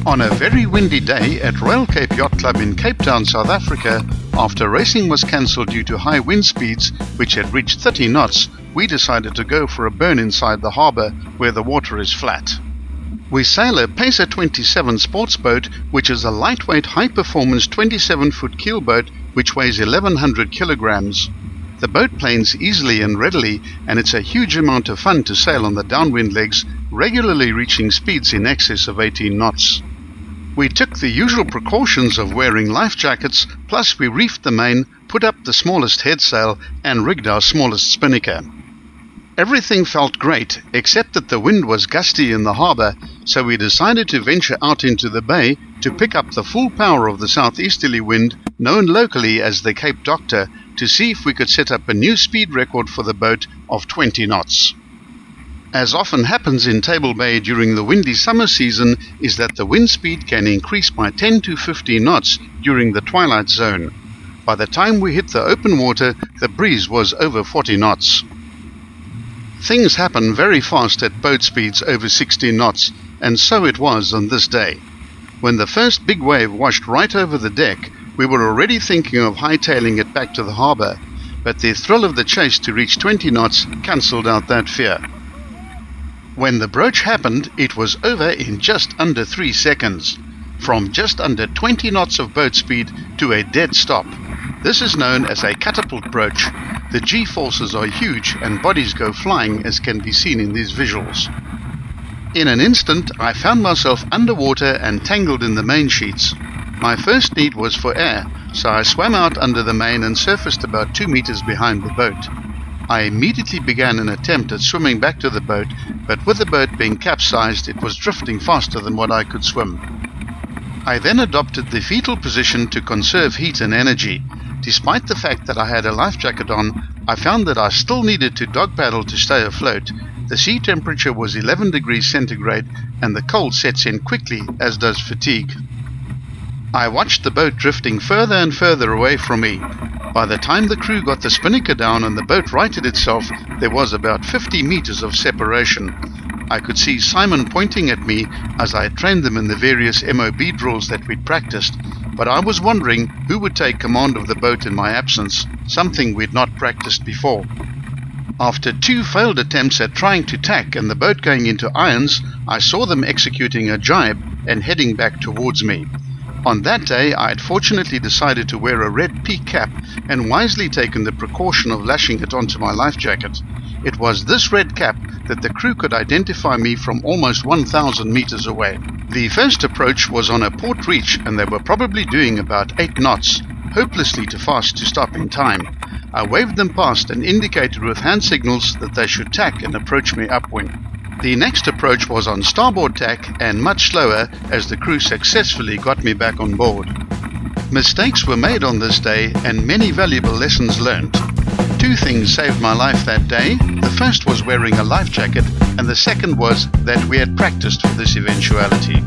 On a very windy day at Royal Cape Yacht Club in Cape Town, South Africa, after racing was cancelled due to high wind speeds, which had reached 30 knots, we decided to go for a burn inside the harbour where the water is flat. We sail a Pacer 27 sports boat, which is a lightweight, high-performance 27-foot keelboat which weighs 1,100 kilograms. The boat planes easily and readily, and it's a huge amount of fun to sail on the downwind legs, regularly reaching speeds in excess of 18 knots. We took the usual precautions of wearing life jackets, plus we reefed the main, put up the smallest headsail, and rigged our smallest spinnaker. Everything felt great, except that the wind was gusty in the harbour, so we decided to venture out into the bay to pick up the full power of the southeasterly wind, known locally as the Cape Doctor, to see if we could set up a new speed record for the boat of 20 knots. As often happens in Table Bay during the windy summer season is that the wind speed can increase by 10 to 15 knots during the twilight zone. By the time we hit the open water, the breeze was over 40 knots. Things happen very fast at boat speeds over 16 knots, and so it was on this day. When the first big wave washed right over the deck, we were already thinking of hightailing it back to the harbour, but the thrill of the chase to reach 20 knots cancelled out that fear. When the broach happened, it was over in just under 3 seconds, from just under 20 knots of boat speed to a dead stop. This is known as a catapult broach. The G-forces are huge and bodies go flying, as can be seen in these visuals. In an instant, I found myself underwater and tangled in the main sheets. My first need was for air, so I swam out under the main and surfaced about 2 meters behind the boat. I immediately began an attempt at swimming back to the boat, but with the boat being capsized, it was drifting faster than what I could swim. I then adopted the fetal position to conserve heat and energy. Despite the fact that I had a life jacket on, I found that I still needed to dog paddle to stay afloat. The sea temperature was 11 degrees centigrade, and the cold sets in quickly, as does fatigue. I watched the boat drifting further and further away from me. By the time the crew got the spinnaker down and the boat righted itself, there was about 50 meters of separation. I could see Simon pointing at me as I trained them in the various MOB drills that we'd practiced, but I was wondering who would take command of the boat in my absence, something we'd not practiced before. After 2 failed attempts at trying to tack and the boat going into irons, I saw them executing a jibe and heading back towards me. On that day, I had fortunately decided to wear a red peak cap and wisely taken the precaution of lashing it onto my life jacket. It was this red cap that the crew could identify me from almost 1,000 meters away. The first approach was on a port reach, and they were probably doing about 8 knots, hopelessly too fast to stop in time. I waved them past and indicated with hand signals that they should tack and approach me upwind. The next approach was on starboard tack and much slower, as the crew successfully got me back on board. Mistakes were made on this day and many valuable lessons learned. 2 things saved my life that day. The first was wearing a life jacket, and the second was that we had practiced for this eventuality.